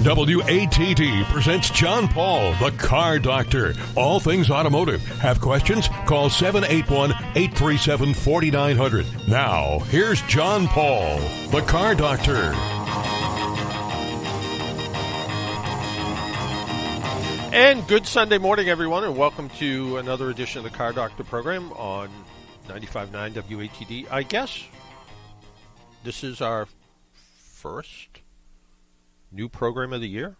WATD presents John Paul, the Car Doctor. All things automotive. Have questions? Call 781-837-4900. Now, here's John Paul, the Car Doctor. And good Sunday morning, everyone, and welcome to another edition of the Car Doctor program on 95.9 WATD. I guess this is our first new program of the year.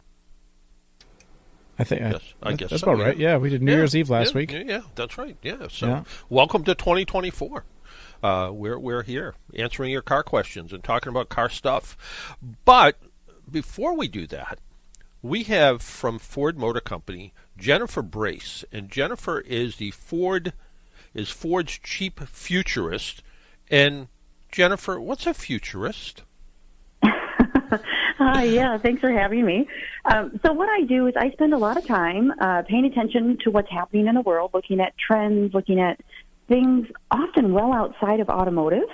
I think I guess that's so, about right. Yeah, we did New Year's Eve last week. Yeah, that's right. Yeah, so welcome to 2024. We're here answering your car questions and talking about car stuff. But before we do that, we have from Ford Motor Company Jennifer Brace, and Jennifer is Ford's Chief Futurist. And Jennifer, what's a futurist? Hi, yeah, thanks for having me. So what I do is I spend a lot of time paying attention to what's happening in the world, looking at trends, looking at things often well outside of automotive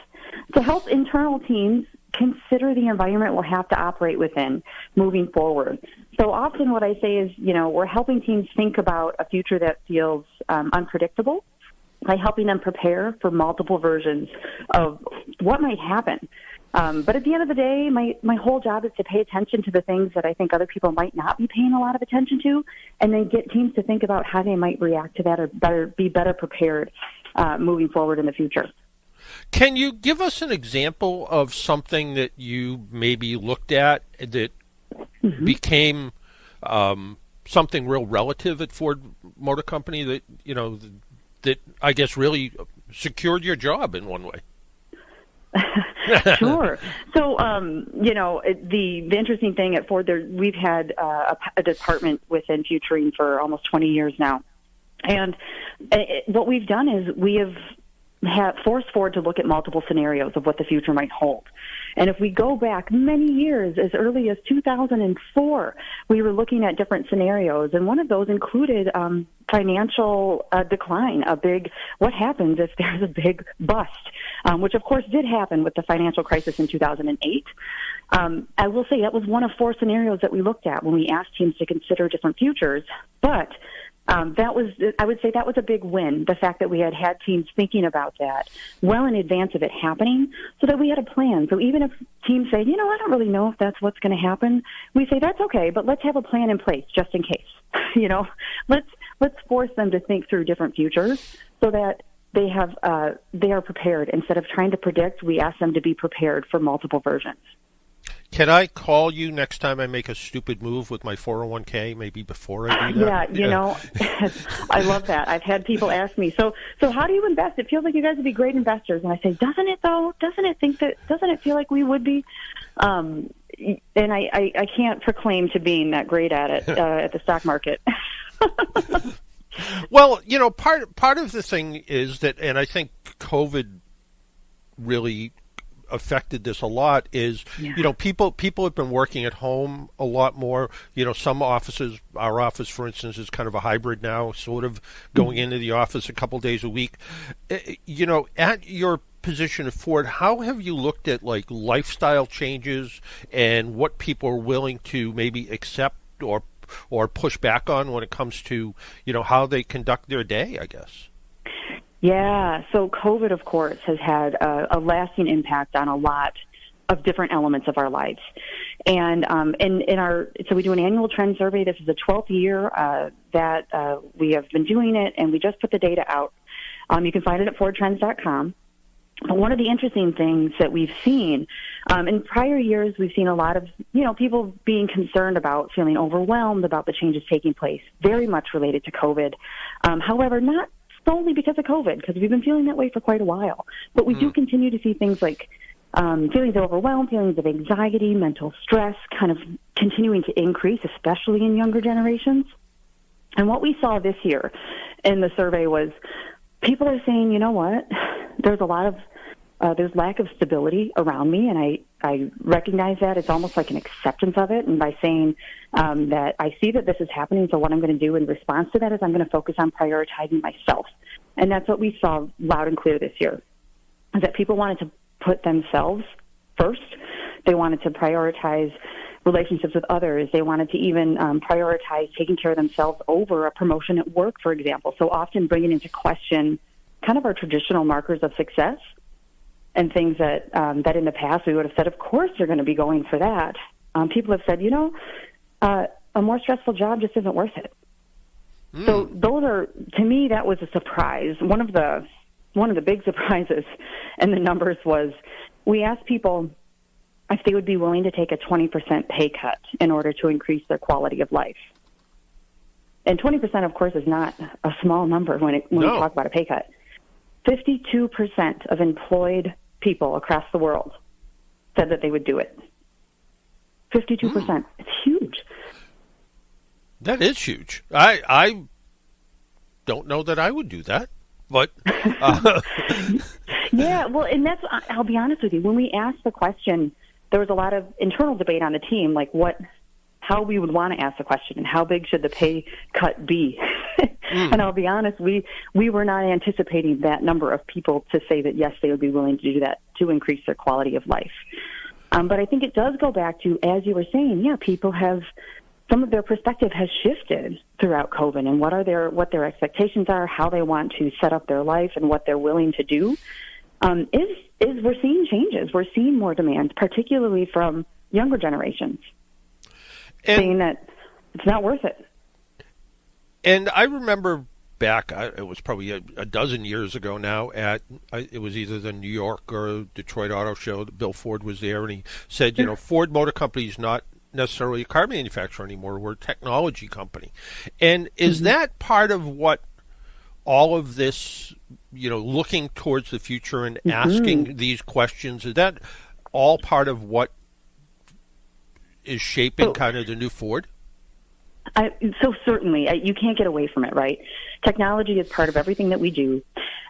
to help internal teams consider the environment we'll have to operate within moving forward. So often what I say is, we're helping teams think about a future that feels unpredictable by helping them prepare for multiple versions of what might happen. But at the end of the day, my whole job is to pay attention to the things that I think other people might not be paying a lot of attention to, and then get teams to think about how they might react to that or be better prepared moving forward in the future. Can you give us an example of something that you maybe looked at that became something real relative at Ford Motor Company that, that I guess really secured your job in one way? Sure. So, the interesting thing at Ford, we've had a department within Futuring for almost 20 years now. And what we've done is we have forced Ford to look at multiple scenarios of what the future might hold. And if we go back many years, as early as 2004, we were looking at different scenarios. And one of those included financial decline, what happens if there's a big bust, which of course did happen with the financial crisis in 2008. I will say that was one of four scenarios that we looked at when we asked teams to consider different futures. But I would say that was a big win, the fact that we had teams thinking about that well in advance of it happening so that we had a plan. So even if teams say, I don't really know if that's what's going to happen, we say, that's okay, but let's have a plan in place just in case. Let's force them to think through different futures so that they are prepared. Instead of trying to predict, we ask them to be prepared for multiple versions. Can I call you next time I make a stupid move with my 401k, maybe before I do that? Yeah, I love that. I've had people ask me, so how do you invest? It feels like you guys would be great investors. And I say, doesn't it though? Doesn't it feel like we would be? And I can't proclaim to being that great at it at the stock market. Well, part of the thing is that, and I think COVID really affected this a lot, is people have been working at home a lot more. Some offices, our office for instance, is kind of a hybrid now, sort of going into the office a couple days a week. At your position at Ford, how have you looked at lifestyle changes and what people are willing to maybe accept or push back on when it comes to how they conduct their day, I guess? Yeah, so COVID, of course, has had a lasting impact on a lot of different elements of our lives. And so we do an annual trend survey. This is the 12th year that we have been doing it, and we just put the data out. You can find it at FordTrends.com. But one of the interesting things that we've seen in prior years, we've seen a lot of, people being concerned about feeling overwhelmed about the changes taking place, very much related to COVID. However, not solely because of COVID, because we've been feeling that way for quite a while. But we do continue to see things like feelings of overwhelm, feelings of anxiety, mental stress kind of continuing to increase, especially in younger generations. And what we saw this year in the survey was people are saying, you know what, there's a lot of there's lack of stability around me, and I recognize that. It's almost like an acceptance of it. And by saying that I see that this is happening, so what I'm going to do in response to that is I'm going to focus on prioritizing myself. And that's what we saw loud and clear this year, is that people wanted to put themselves first. They wanted to prioritize relationships with others. They wanted to even prioritize taking care of themselves over a promotion at work, for example. So often bringing into question kind of our traditional markers of success and things that that in the past we would have said, of course they're going to be going for that. People have said, a more stressful job just isn't worth it. So those are, to me, that was a surprise. One of the big surprises in the numbers was we asked people if they would be willing to take a 20% pay cut in order to increase their quality of life. And 20%, of course, is not a small number when we talk about a pay cut. 52% of employed people across the world said that they would do it. 52%. It's huge. That is huge. I don't know that I would do that, but yeah. Well, and I'll be honest with you. When we asked the question, there was a lot of internal debate on the team, like how we would want to ask the question and how big should the pay cut be. And I'll be honest, we were not anticipating that number of people to say that yes, they would be willing to do that to increase their quality of life. But I think it does go back to, as you were saying, people have. Some of their perspective has shifted throughout COVID, and what their expectations are, how they want to set up their life, and what they're willing to do. Is we're seeing changes. We're seeing more demands, particularly from younger generations, saying that it's not worth it. And I remember back, it was probably a dozen years ago now, it was either the New York or Detroit Auto Show. Bill Ford was there, and he said, Ford Motor Company is not necessarily a car manufacturer anymore. We're a technology company. And is that part of what all of this, looking towards the future and asking these questions, is that all part of what is shaping kind of the new Ford? So certainly, you can't get away from it, right? Technology is part of everything that we do,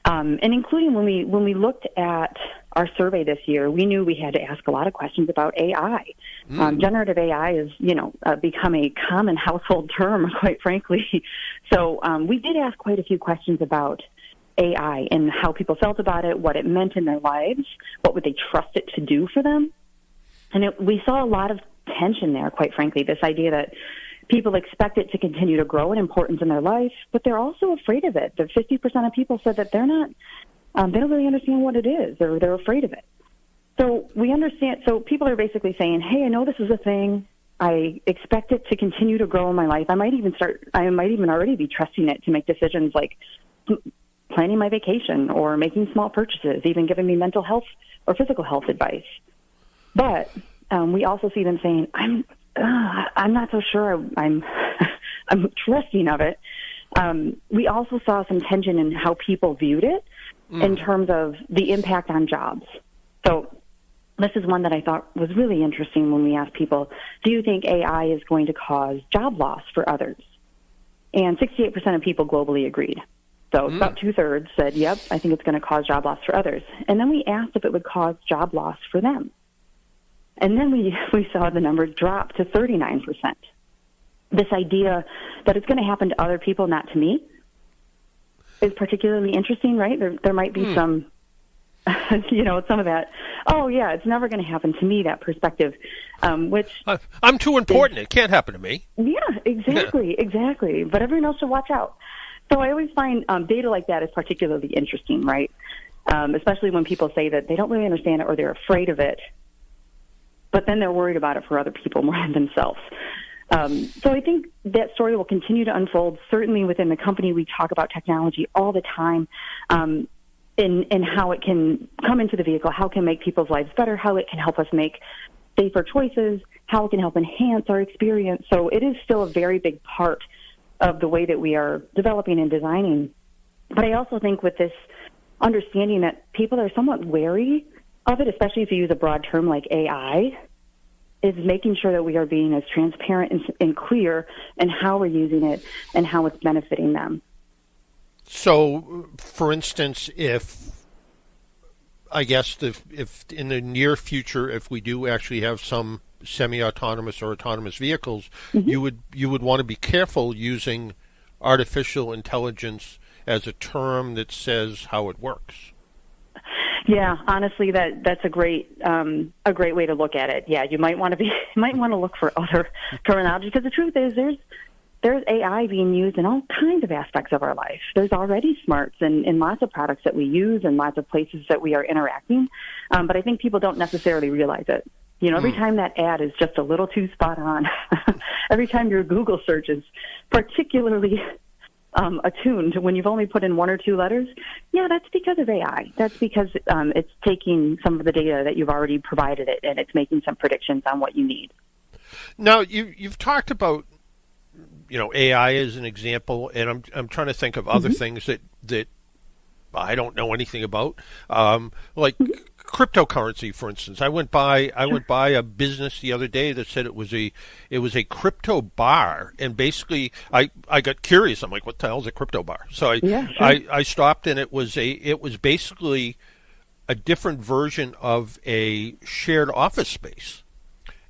and including when we looked at our survey this year, we knew we had to ask a lot of questions about AI. Generative AI has, become a common household term, quite frankly. So we did ask quite a few questions about AI and how people felt about it, what it meant in their lives, what would they trust it to do for them, and we saw a lot of tension there, quite frankly. This idea that people expect it to continue to grow in importance in their life, but they're also afraid of it. The 50% of people said that they're not, they don't really understand what it is. They're afraid of it. So we understand. So people are basically saying, hey, I know this is a thing. I expect it to continue to grow in my life. I might even already be trusting it to make decisions like planning my vacation or making small purchases, even giving me mental health or physical health advice. But we also see them saying, I'm not so sure I'm trusting of it. We also saw some tension in how people viewed it in terms of the impact on jobs. So this is one that I thought was really interesting when we asked people, do you think AI is going to cause job loss for others? And 68% of people globally agreed. So about two-thirds said, yep, I think it's going to cause job loss for others. And then we asked if it would cause job loss for them. And then we saw the numbers drop to 39%. This idea that it's going to happen to other people, not to me, is particularly interesting, right? There might be some, some of that, it's never going to happen to me, that perspective, which... I'm too important. It can't happen to me. Yeah, exactly. But everyone else should watch out. So I always find data like that is particularly interesting, right? Especially when people say that they don't really understand it or they're afraid of it, but then they're worried about it for other people more than themselves. So I think that story will continue to unfold. Certainly within the company, we talk about technology all the time, in how it can come into the vehicle, how it can make people's lives better, how it can help us make safer choices, how it can help enhance our experience. So it is still a very big part of the way that we are developing and designing. But I also think with this understanding that people are somewhat wary of it, especially if you use a broad term like AI, is making sure that we are being as transparent and clear in how we're using it and how it's benefiting them. So, for instance, if in the near future, if we do actually have some semi-autonomous or autonomous vehicles, you would want to be careful using artificial intelligence as a term that says how it works. Yeah, honestly, that's a great way to look at it. Yeah, you might want to look for other terminology, because the truth is there's AI being used in all kinds of aspects of our life. There's already smarts in lots of products that we use and lots of places that we are interacting, but I think people don't necessarily realize it. Every time that ad is just a little too spot on, every time your Google search is particularly attuned when you've only put in one or two letters, that's because of AI. That's because it's taking some of the data that you've already provided it, and it's making some predictions on what you need. Now, you've talked about AI as an example, and I'm trying to think of other things that I don't know anything about, like cryptocurrency, for instance. I went by a business the other day that said it was a crypto bar, and basically I got curious. I'm like, what the hell is a crypto bar? So I stopped, and it was basically a different version of a shared office space.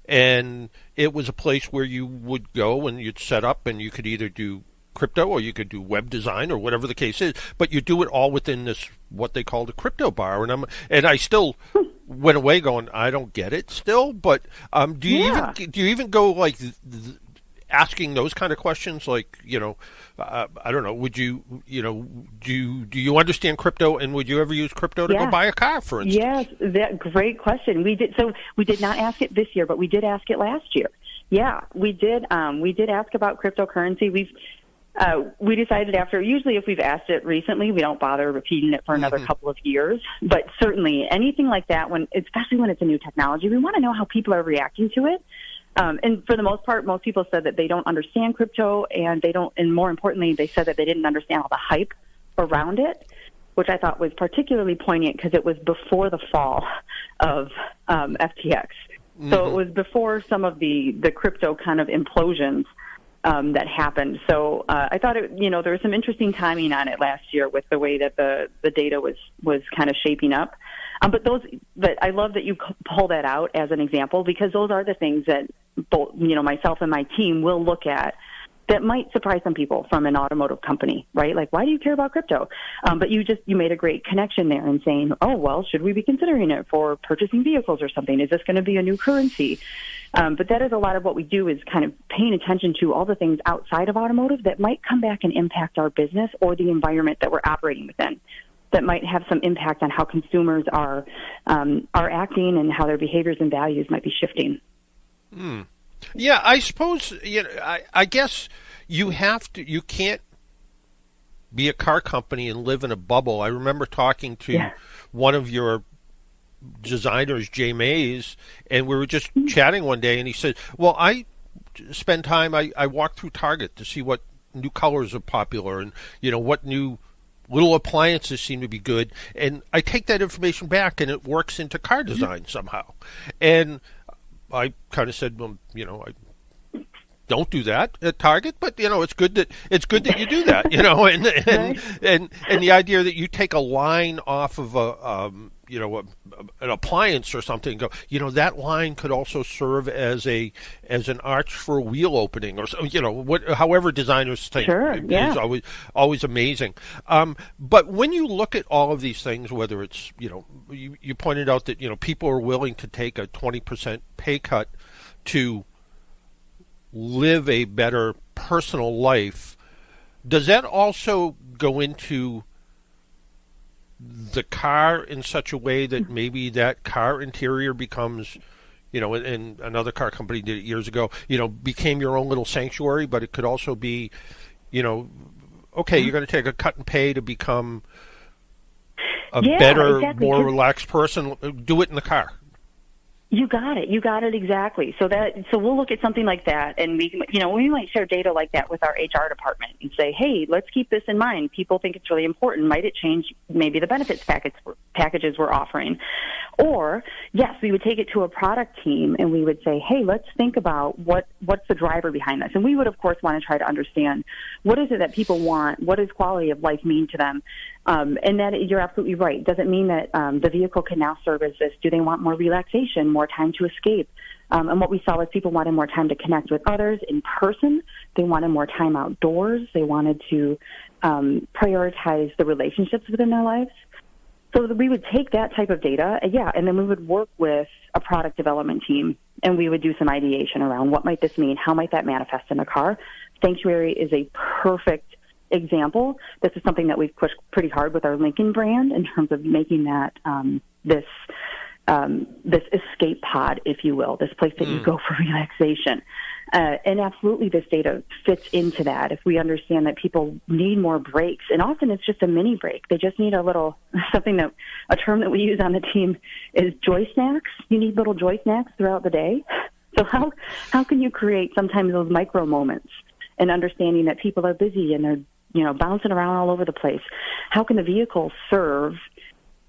And it was a place where you would go and you'd set up, and you could either do crypto or you could do web design or whatever the case is, but you do it all within this, what they called a crypto bar. And I still went away going, I don't get it still. But do you even go like asking those kind of questions? Like, I don't know. Would you, do you understand crypto, and would you ever use crypto to go buy a car, for instance? Yes, great question. We did not ask it this year, but we did ask it last year. Yeah, we did. We did ask about cryptocurrency. We decided usually if we've asked it recently, we don't bother repeating it for another couple of years. But certainly anything like that, especially when it's a new technology, we want to know how people are reacting to it. And for the most part, most people said that they don't understand crypto, and more importantly, they said that they didn't understand all the hype around it, which I thought was particularly poignant because it was before the fall of FTX. So it was before some of the crypto kind of implosions that happened. So I thought there was some interesting timing on it last year with the way that the data was kind of shaping up. But I love that you pull that out as an example, because those are the things that both myself and my team will look at that might surprise some people from an automotive company, right? Like, why do you care about crypto? But you made a great connection there in saying, oh, well, should we be considering it for purchasing vehicles or something? Is this going to be a new currency? But that is a lot of what we do, is kind of paying attention to all the things outside of automotive that might come back and impact our business or the environment that we're operating within, that might have some impact on how consumers are acting and how their behaviors and values might be shifting. Yeah, I suppose, I guess you can't be a car company and live in a bubble. I remember talking to one of your designers, Jay Mays, and we were just chatting one day, and he said, well, I spend time, I walk through Target to see what new colors are popular and, what new little appliances seem to be good, and I take that information back, and it works into car design somehow. And I kind of said, well, I don't do that at Target, but it's good that you do that, and the idea that you take a line off of an appliance or something, and go, that line could also serve as an arch for a wheel opening, or however designers think is always amazing. But when you look at all of these things, whether it's you pointed out that people are willing to take a 20% pay cut to live a better personal life, does that also go into the car in such a way that maybe that car interior becomes, and another car company did it years ago, became your own little sanctuary, but it could also be, okay, you're going to take a cut and pay to become a better, more relaxed person. Do it in the car. You got it exactly. So we'll look at something like that, and we might share data like that with our HR department and say, hey, let's keep this in mind. People think it's really important. Might it change maybe the benefits packages we're offering? Or yes, we would take it to a product team and we would say, hey, let's think about what's the driver behind this. And we would of course want to try to understand, what is it that people want? What does quality of life mean to them? And that you're absolutely right. Does it mean that the vehicle can now serve as this? Do they want more relaxation, more time to escape? And what we saw was people wanted more time to connect with others in person. They wanted more time outdoors. They wanted to prioritize the relationships within their lives. So we would take that type of data, and then we would work with a product development team, and we would do some ideation around what might this mean, how might that manifest in a car. Sanctuary is a perfect example. This is something that we've pushed pretty hard with our Lincoln brand in terms of making that this escape pod, if you will, this place that you go for relaxation. And absolutely this data fits into that. If we understand that people need more breaks, and often it's just a mini break. They just need a little, a term that we use on the team is joy snacks. You need little joy snacks throughout the day. So how can you create sometimes those micro moments and understanding that people are busy and they're, bouncing around all over the place? How can the vehicle serve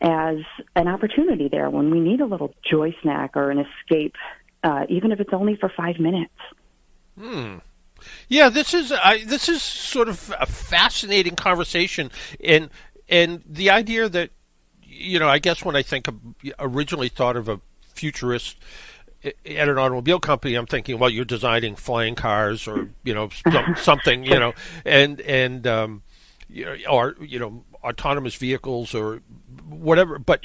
as an opportunity there when we need a little joy snack or an escape, even if it's only for 5 minutes? Yeah, this is sort of a fascinating conversation, and the idea that I guess when I originally thought of a futurist at an automobile company, I'm thinking, well, you're designing flying cars or something, and or autonomous vehicles or whatever, but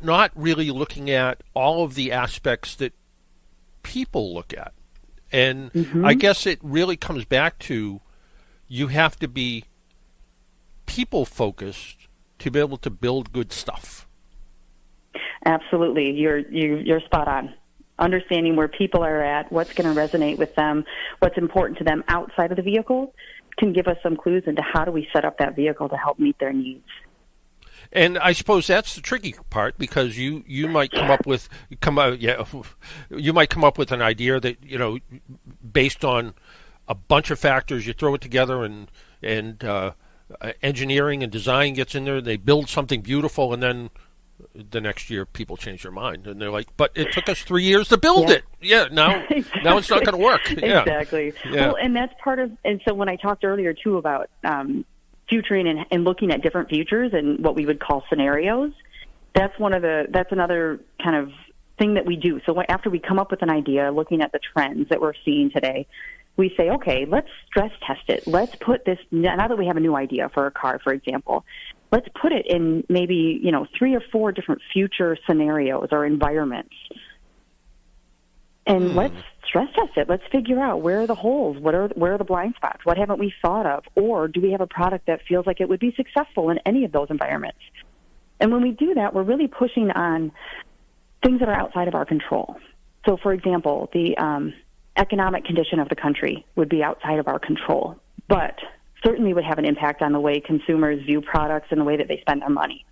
not really looking at all of the aspects that people look at. And I guess it really comes back to you have to be people focused to be able to build good stuff. Absolutely. You're spot on. Understanding where people are at, what's going to resonate with them, what's important to them outside of the vehicle can give us some clues into how do we set up that vehicle to help meet their needs. And I suppose that's the tricky part, because you might come up with an idea that based on a bunch of factors, you throw it together, and engineering and design gets in there, they build something beautiful, and then the next year people change their mind and they're like, but it took us 3 years to build it. Yeah, now now it's not going to work. Exactly. Yeah. Well, and that's part of, and so when I talked earlier too about futuring and looking at different futures and what we would call scenarios, that's another kind of thing that we do. So after we come up with an idea, looking at the trends that we're seeing today, we say, okay, let's stress test it. Let's put this, now that we have a new idea for a car, for example, let's put it in maybe, 3 or 4 different future scenarios or environments. And let's stress test it. Let's figure out where are the holes, where are the blind spots, what haven't we thought of, or do we have a product that feels like it would be successful in any of those environments? And when we do that, we're really pushing on things that are outside of our control. So, for example, the economic condition of the country would be outside of our control, but certainly would have an impact on the way consumers view products and the way that they spend their money,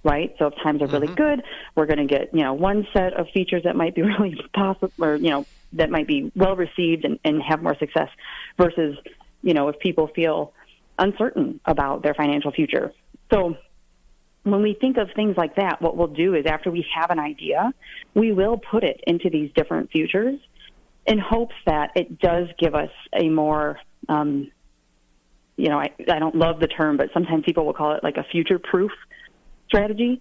right? So if times are really good, we're going to get, one set of features that might be really possible, or, that might be well received and have more success versus, if people feel uncertain about their financial future. So when we think of things like that, what we'll do is after we have an idea, we will put it into these different futures in hopes that it does give us a more, I don't love the term, but sometimes people will call it like a future-proof strategy,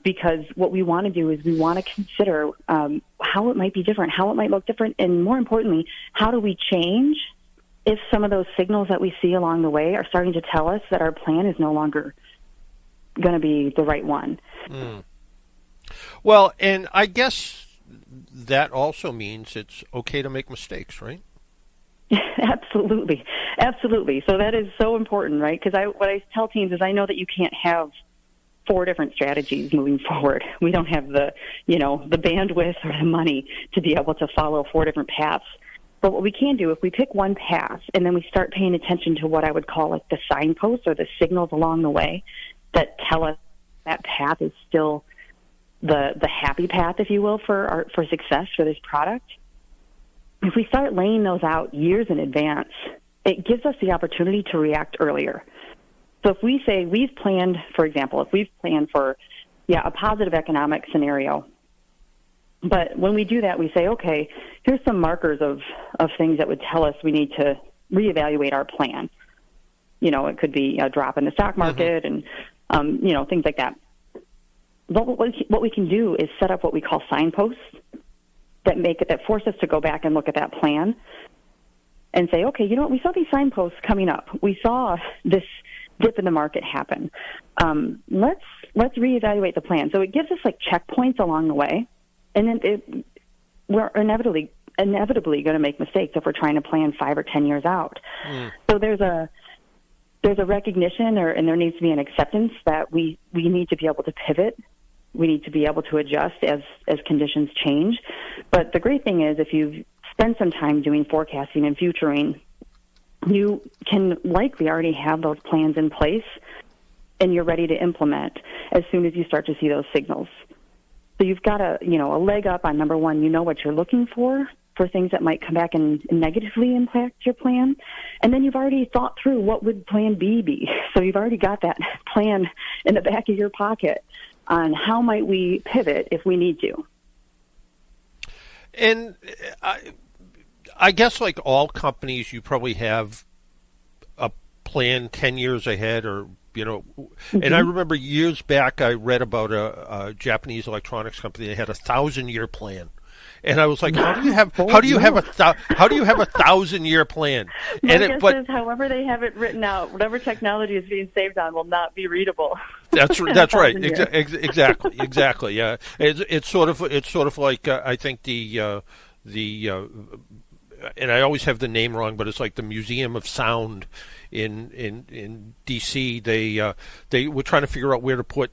because what we want to do is we want to consider how it might be different, how it might look different, and more importantly, how do we change if some of those signals that we see along the way are starting to tell us that our plan is no longer going to be the right one. Well, and I guess that also means it's okay to make mistakes, right? Absolutely. So that is so important, right? Because what I tell teams is I know that you can't have 4 different strategies moving forward. We don't have the bandwidth or the money to be able to follow 4 different paths. But what we can do, if we pick one path and then we start paying attention to what I would call like the signposts or the signals along the way that tell us that path is still the happy path, if you will, for success for this product. If we start laying those out years in advance, it gives us the opportunity to react earlier. So if we say we've planned, for example, for a positive economic scenario, but when we do that, we say, okay, here's some markers of things that would tell us we need to reevaluate our plan. It could be a drop in the stock market and, things like that. But what we can do is set up what we call signposts that force us to go back and look at that plan and say, okay, we saw these signposts coming up. We saw this dip in the market happen. Let's reevaluate the plan. So it gives us like checkpoints along the way, and then we're inevitably going to make mistakes if we're trying to plan 5 or 10 years out. So there's a recognition, and there needs to be an acceptance that we need to be able to pivot. We need to be able to adjust as conditions change. But the great thing is, if you've spent some time doing forecasting and futuring, you can likely already have those plans in place, and you're ready to implement as soon as you start to see those signals. So you've got a leg up on number one. You know what you're looking for things that might come back and negatively impact your plan. And then you've already thought through what would plan B be. So you've already got that plan in the back of your pocket on how might we pivot if we need to. And I guess like all companies, you probably have a plan 10 years ahead, or and I remember years back I read about a Japanese electronics company. They had 1,000-year plan. And I was like, how do you have a 1,000-year plan? And is however they have it written out, whatever technology is being saved on will not be readable. That's right. Exactly. Yeah. It's sort of like I think the and I always have the name wrong, but it's like the Museum of Sound in DC. They were trying to figure out where to put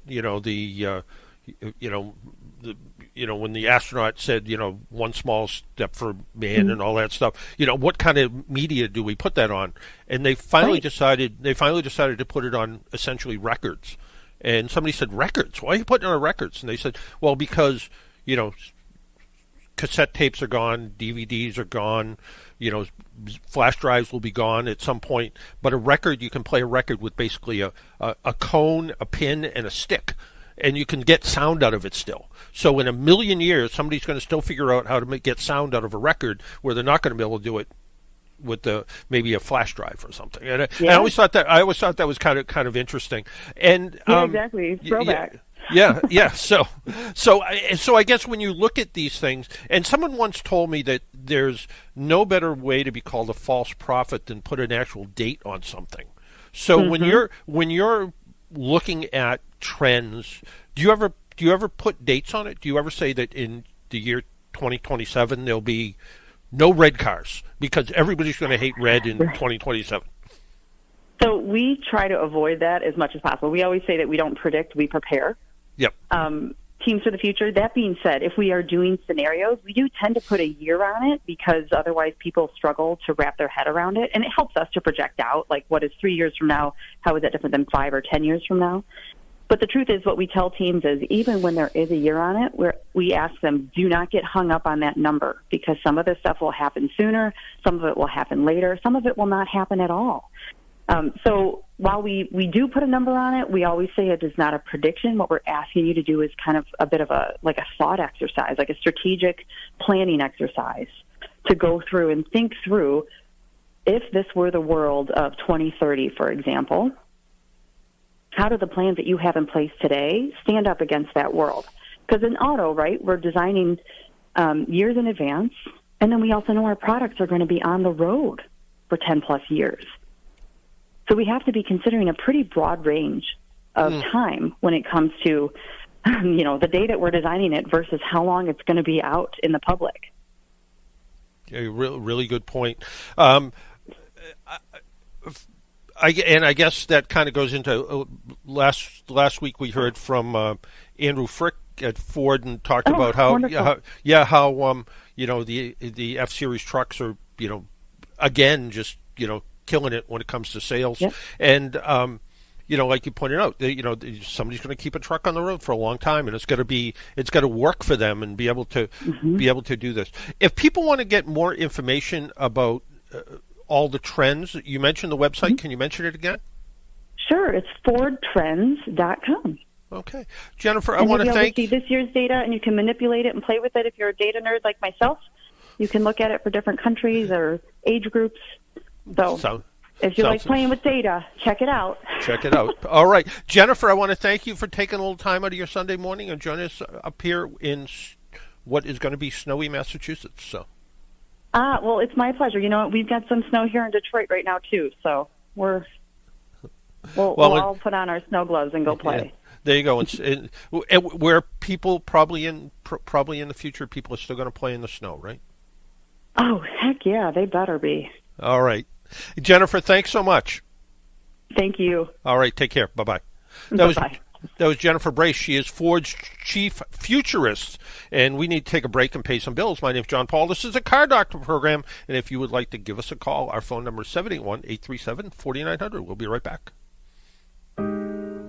when the astronaut said, one small step for man and all that stuff, what kind of media do we put that on? And they finally decided to put it on essentially records. And somebody said, records? Why are you putting it on records? And they said, well, because, cassette tapes are gone, DVDs are gone, flash drives will be gone at some point. But a record, you can play a record with basically a cone, a pin, and a stick. And you can get sound out of it still. So in a million years, somebody's going to still figure out how to get sound out of a record where they're not going to be able to do it with maybe a flash drive or something. And I always thought that was kind of interesting. And exactly, throwback. Yeah. So I guess when you look at these things, and someone once told me that there's no better way to be called a false prophet than put an actual date on something. So when you're looking at trends, do you ever put dates on it? Do you ever say that in the year 2027 there'll be no red cars because everybody's going to hate red in 2027? So we try to avoid that as much as possible. We always say that we don't predict, we prepare. Yep. Teams for the future. That being said, if we are doing scenarios, we do tend to put a year on it because otherwise people struggle to wrap their head around it. And it helps us to project out, like, what is 3 years from now? How is that different than 5 or 10 years from now? But the truth is, what we tell teams is, even when there is a year on it, we ask them, do not get hung up on that number, because some of this stuff will happen sooner, some of it will happen later, some of it will not happen at all. So while we do put a number on it, we always say it is not a prediction. What we're asking you to do is kind of a bit of a thought exercise, like a strategic planning exercise, to go through and think through, if this were the world of 2030, for example, how do the plans that you have in place today stand up against that world? Because in auto, right, we're designing years in advance, and then we also know our products are going to be on the road for 10 plus years. So we have to be considering a pretty broad range of time when it comes to, the day that we're designing it versus how long it's going to be out in the public. Yeah, really good point. I guess that kind of goes into last week we heard from Andrew Frick at Ford and talked about how the F-Series trucks are again just killing it when it comes to sales. Yep. And like you pointed out, somebody's going to keep a truck on the road for a long time, and it's got to work for them and be able to do this. If people want to get more information about all the trends, you mentioned the website. Can you mention it again? Sure, it's FordTrends.com. Okay, Jennifer, I want to thank you. See this year's data, and you can manipulate it and play with it. If you're a data nerd like myself, you can look at it for different countries or age groups. So if you like playing with data, check it out. Check it out. All right. Jennifer, I want to thank you for taking a little time out of your Sunday morning and joining us up here in what is going to be snowy Massachusetts. Well, it's my pleasure. We've got some snow here in Detroit right now, too. So we're We'll all put on our snow gloves and go play. Yeah. There you go. And where people probably in the future, people are still going to play in the snow, right? Oh, heck yeah, they better be. All right. Jennifer, thanks so much. Thank you. All right, take care. Bye-bye. Bye-bye. That was Jennifer Brace. She is Ford's Chief Futurist, and we need to take a break and pay some bills. My name's John Paul. This is a Car Doctor program, and if you would like to give us a call, our phone number is 781-837-4900. We'll be right back.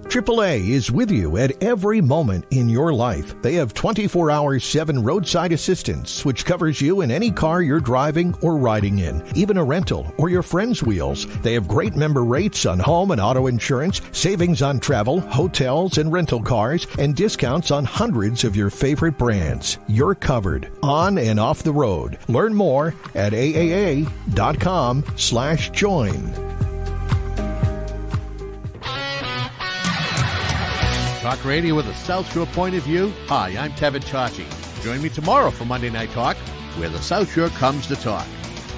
AAA is with you at every moment in your life. They have 24-hour-7 roadside assistance, which covers you in any car you're driving or riding in, even a rental or your friend's wheels. They have great member rates on home and auto insurance, savings on travel, hotels, and rental cars, and discounts on hundreds of your favorite brands. You're covered on and off the road. Learn more at aaa.com/join. Talk radio with a South Shore point of view. Hi, I'm Kevin Tachi. Join me tomorrow for Monday Night Talk, where the South Shore comes to talk.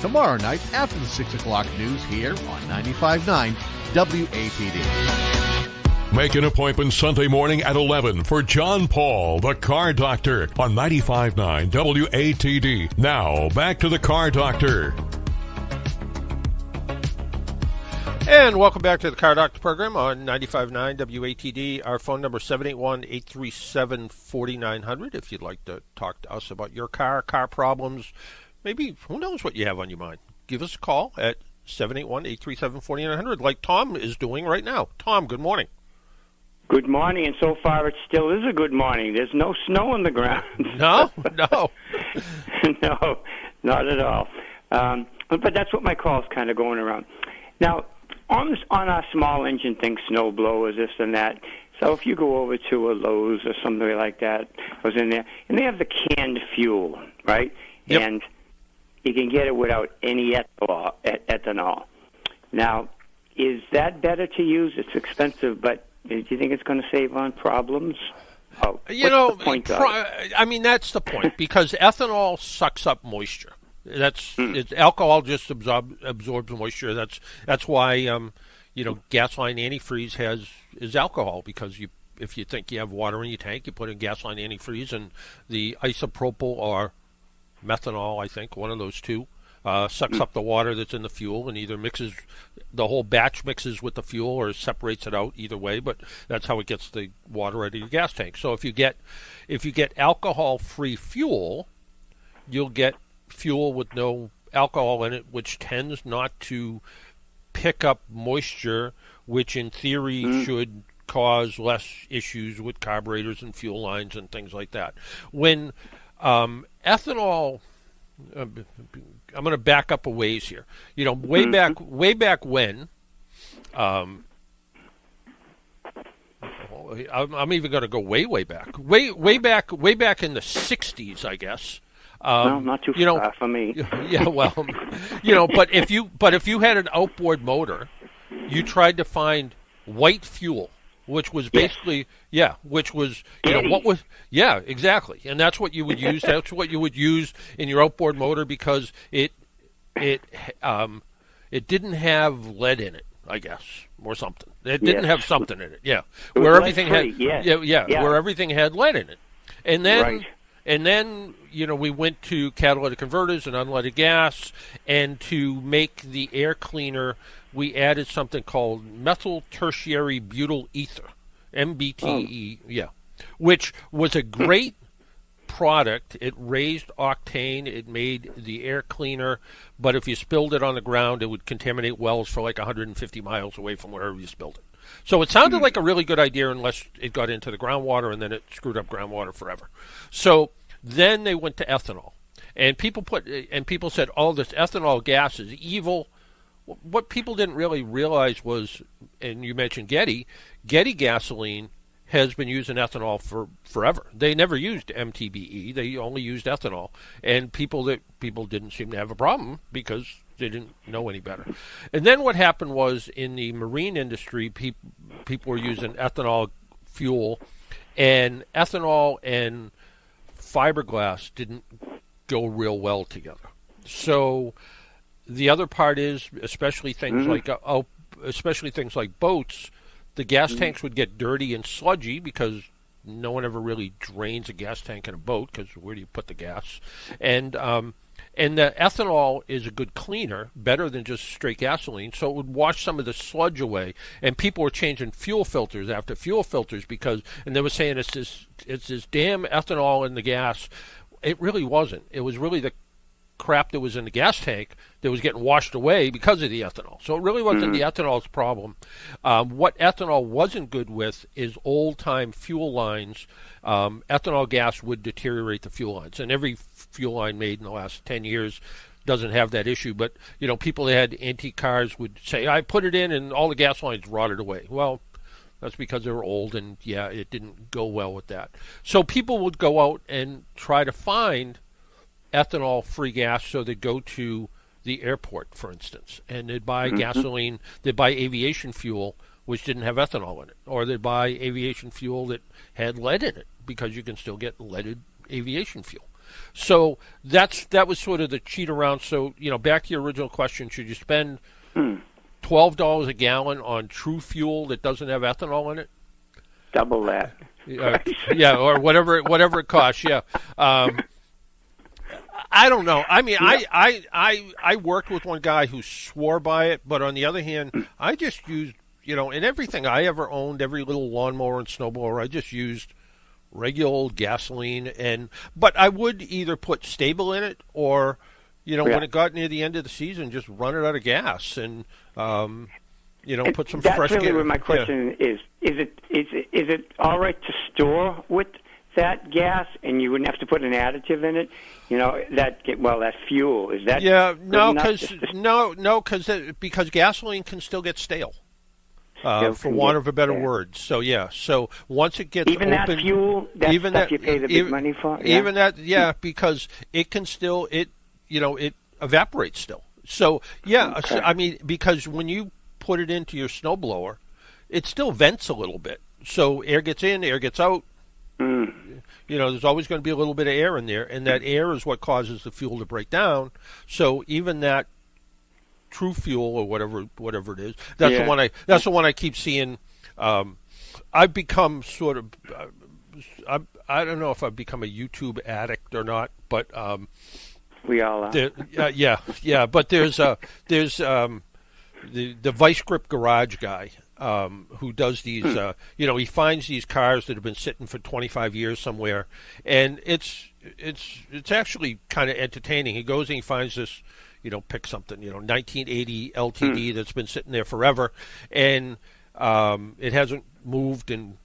Tomorrow night after the 6 o'clock news here on 95.9 WATD. Make an appointment Sunday morning at 11 for John Paul, the Car Doctor, on 95.9 WATD. Now, back to the Car Doctor. And welcome back to the Car Doctor program on 95.9 WATD. Our phone number is 781-837-4900 if you'd like to talk to us about your car problems. Maybe, who knows what you have on your mind. Give us a call at 781-837-4900 like Tom is doing right now. Tom, good morning. Good morning, and so far it still is a good morning. There's no snow on the ground. No? No, not at all. But that's what my call's kind of going around. Now, on our small engine things, snow blowers, this and that. So if you go over to a Lowe's or something like that, I was in there, and they have the canned fuel, right? Yep. And you can get it without any ethanol. Now, is that better to use? It's expensive, but do you think it's going to save on problems? Oh, that's the point, because ethanol sucks up moisture. It's alcohol just absorbs moisture. That's why gasoline antifreeze is alcohol, because if you think you have water in your tank, you put in gasoline antifreeze, and the isopropyl or methanol, I think one of those two, sucks up the water that's in the fuel and either mixes, the whole batch mixes with the fuel or separates it out, either way, but that's how it gets the water out of your gas tank. So if you get alcohol-free fuel, you'll get fuel with no alcohol in it, which tends not to pick up moisture, which in theory should cause less issues with carburetors and fuel lines and things like that. When ethanol, I'm going to back up a ways here. Way back when, I'm even going to go way back in the 60s, I guess. No, not too far for me. Yeah, well, but if you had an outboard motor, you tried to find white fuel, which was basically exactly, and that's what you would use. That's what you would use in your outboard motor, because it didn't have lead in it, I guess, or something. It didn't have something in it. Yeah, where everything had where everything had lead in it, and then. Right. And then, we went to catalytic converters and unleaded gas, and to make the air cleaner, we added something called methyl tertiary butyl ether, MBTE, which was a great product. It raised octane, it made the air cleaner, but if you spilled it on the ground, it would contaminate wells for like 150 miles away from wherever you spilled it. So it sounded like a really good idea unless it got into the groundwater, and then it screwed up groundwater forever. So then they went to ethanol, and people said, "Oh, this ethanol gas is evil." What people didn't really realize was, and you mentioned Getty gasoline has been using ethanol for forever. They never used MTBE; they only used ethanol, and people didn't seem to have a problem because they didn't know any better. And then what happened was, in the marine industry, people were using ethanol fuel, and ethanol and fiberglass didn't go real well together. So the other part is, especially things like especially things like boats, the gas tanks would get dirty and sludgy because no one ever really drains a gas tank in a boat because where do you put the gas? And the ethanol is a good cleaner, better than just straight gasoline, so it would wash some of the sludge away. And people were changing fuel filters after fuel filters and they were saying it's this damn ethanol in the gas. It really wasn't. It was really the crap that was in the gas tank that was getting washed away because of the ethanol. So it really wasn't the ethanol's problem. What ethanol wasn't good with is old-time fuel lines. Ethanol gas would deteriorate the fuel lines, and every fuel line made in the last 10 years doesn't have that issue. But, people that had antique cars would say, I put it in and all the gas lines rotted away. Well, that's because they were old, and, it didn't go well with that. So people would go out and try to find ethanol-free gas, so they'd go to the airport, for instance, and they'd buy gasoline, they'd buy aviation fuel, which didn't have ethanol in it, or they'd buy aviation fuel that had lead in it, because you can still get leaded aviation fuel. So that was sort of the cheat around. So, back to your original question, should you spend $12 a gallon on true fuel that doesn't have ethanol in it? Double that. Or whatever it costs, I don't know. I mean, I worked with one guy who swore by it, but on the other hand, I just used, in everything I ever owned, every little lawnmower and snowblower, I just used regular old gasoline. But I would either put stable in it or, when it got near the end of the season, just run it out of gas and put some fresh gas. That's really where my question is. Is it all right to store with that gas, and you wouldn't have to put an additive in it? That fuel, is that? Yeah, because gasoline can still get stale, for want of a better word. So so once it gets even open, that fuel, that even stuff that, you pay the big money for, even that, because it can still it evaporates still. So so, I mean, because when you put it into your snowblower, it still vents a little bit, so air gets in, air gets out. There's always going to be a little bit of air in there, and that air is what causes the fuel to break down. So even that true fuel or whatever it is, that's the one I keep seeing. I've become sort of I don't know if I've become a YouTube addict or not, but we all are. But there's the Vice Grip Garage guy. Who does these, he finds these cars that have been sitting for 25 years somewhere, and it's actually kind of entertaining. He goes and he finds this, pick something, 1980 LTD that's been sitting there forever, and it hasn't moved in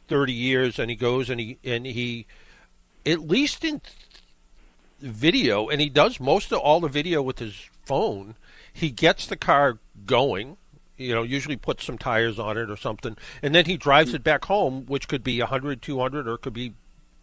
30 years, and he goes and he at least in video, and he does most of all the video with his phone, he gets the car going, usually puts some tires on it or something, and then he drives it back home, which could be 100, 200, or it could be,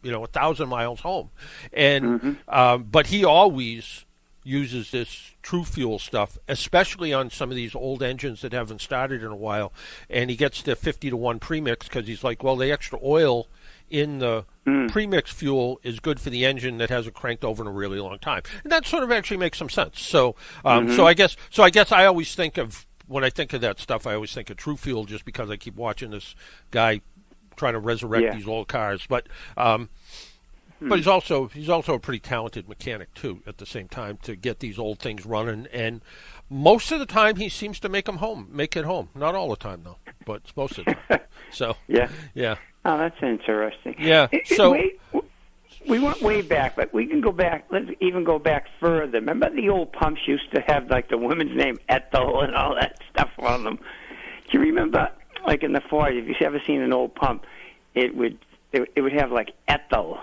1,000 miles home. And but he always uses this true fuel stuff, especially on some of these old engines that haven't started in a while. And he gets the 50-to-1 premix because he's like, well, the extra oil in the premix fuel is good for the engine that hasn't cranked over in a really long time. And that sort of actually makes some sense. So, so I guess I always think of, when I think of that stuff, I always think of True Fuel just because I keep watching this guy trying to resurrect these old cars. But he's also a pretty talented mechanic too. At the same time, to get these old things running, and most of the time he seems to make it home. Not all the time though, but most of the time. So yeah. Oh, that's interesting. Yeah. So. We went way back, but we can go back. Let's even go back further. Remember the old pumps used to have like the woman's name Ethel and all that stuff on them. Do you remember, like in the 40s, if you've ever seen an old pump, it would have like Ethel.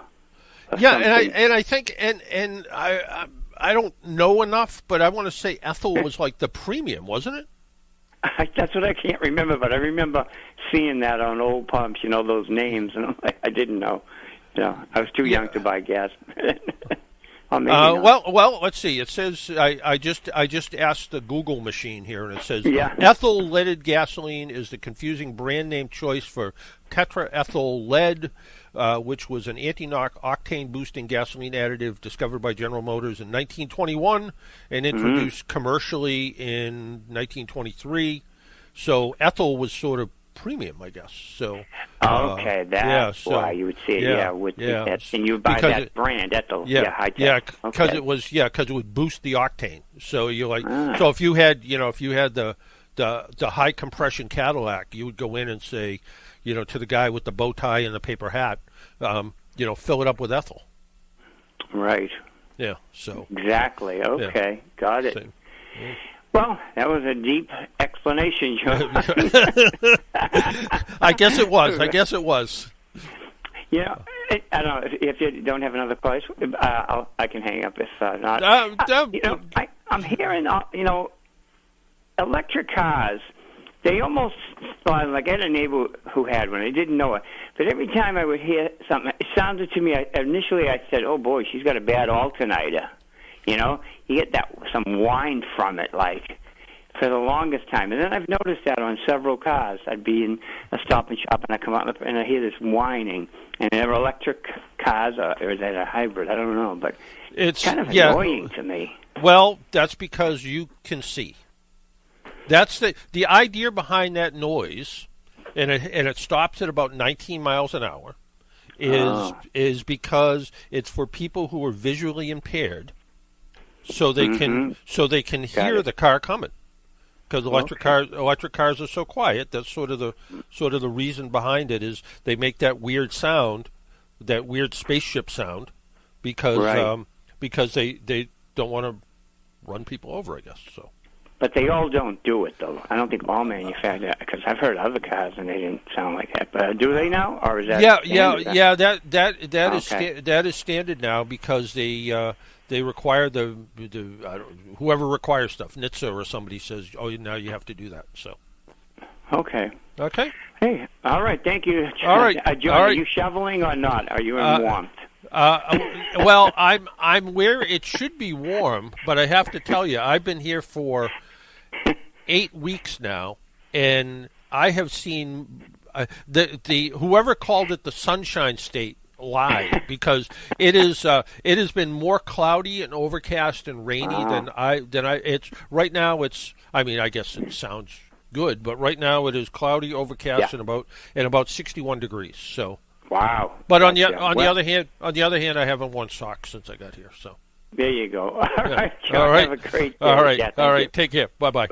Yeah, and I think and I don't know enough, but I want to say Ethel was like the premium, wasn't it? That's what I can't remember, but I remember seeing that on old pumps. Those names, and I didn't know. I was too young to buy gas. Well, let's see. It says I just asked the Google machine here, and it says ethyl leaded gasoline is the confusing brand name choice for tetraethyl lead, which was an anti-knock octane boosting gasoline additive discovered by General Motors in 1921 and introduced commercially in 1923. So ethyl was sort of premium, I guess. So okay, that's why you would see it. And you would buy that brand ethyl. Because it was because it would boost the octane. So you're like, so if you had the high compression Cadillac, you would go in and say, to the guy with the bow tie and the paper hat, fill it up with ethyl. Right. Yeah. So exactly. Okay. Got it. Well, that was a deep explanation, John. I guess it was. Yeah, I don't know if you don't have another question. I can hang up if not. I'm hearing, electric cars. They almost, like I had a neighbor who had one. I didn't know it, but every time I would hear something, it sounded to me. Initially, I said, "Oh boy, she's got a bad alternator." You get some whine from it, like, for the longest time. And then I've noticed that on several cars. I'd be in a Stop and Shop, and I come out and I hear this whining. And they're electric cars, or is that a hybrid? I don't know, but it's kind of annoying to me. Well, that's because you can see. That's the idea behind that noise, and it stops at about 19 miles an hour, is because it's for people who are visually impaired. So they can hear the car coming, because electric cars are so quiet. That's sort of the reason behind it is they make that weird sound, that weird spaceship sound, because they don't want to run people over, I guess. So. But they all don't do it, though. I don't think all manufacturers, because I've heard other cars and they didn't sound like that. But do they now, or is that that is standard now, because they require whoever requires stuff, NHTSA or somebody says, oh, now you have to do that. So. Okay. Hey, all right. Thank you. All right, John, are you shoveling or not? Are you in warmth? Well, I'm where it should be warm, but I have to tell you, I've been here for 8 weeks now, and I have seen the whoever called it the Sunshine State lied, because it has been more cloudy and overcast and rainy than it's right now. It's, I mean, I guess it sounds good, but right now it is cloudy, overcast, and about 61 degrees. So. Wow! But on the other hand, I haven't worn socks since I got here. So there you go. All right, John, all right. Have a great day. All right, yeah, all right. You. Take care. Bye. Bye.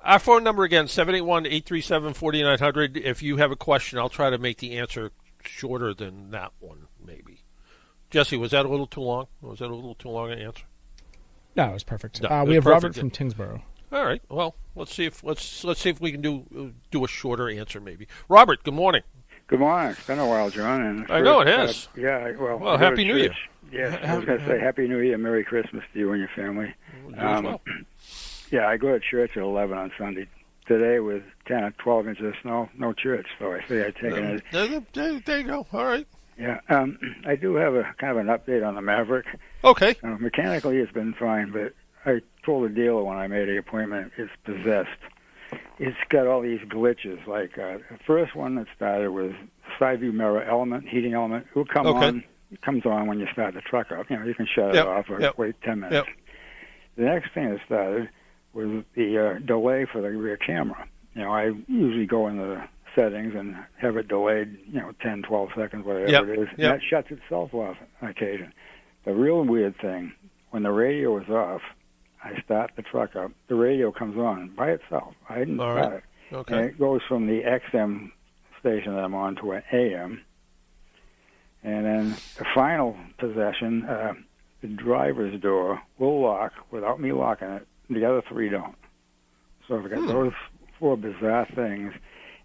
Our phone number again, 781-837-4900. If you have a question, I'll try to make the answer shorter than that one, maybe. Jesse, was that a little too long? Was that a little too long an answer? No, it was perfect. No, we have Robert from Tingsboro. All right. Well, let's see if we can do a shorter answer, maybe. Robert, good morning. Good morning. It's been a while, John. And I know it has. Well, Happy New Year. Yes, I was going to say Happy New Year, Merry Christmas to you and your family. You as well. Yeah, I go to church at 11 on Sunday. Today with 10 or 12 inches of snow, no church, so I figured I'd take it. There you go. All right. Yeah, I do have a kind of an update on the Maverick. Okay. Mechanically, it's been fine, but I told the dealer when I made the appointment, it's possessed. It's got all these glitches. Like the first one that started was side view mirror element, heating element. It will come on. It comes on when you start the truck up. You can shut it off or wait 10 minutes. The next thing that started was the delay for the rear camera. I usually go into the settings and have it delayed, 10, 12 seconds, whatever it is. And that shuts itself off on occasion. The real weird thing, when the radio is off, I start the truck up, the radio comes on by itself. I didn't start it. Okay. And it goes from the XM station that I'm on to an AM. And then the final possession, the driver's door will lock without me locking it. The other three don't. So I've got those four bizarre things.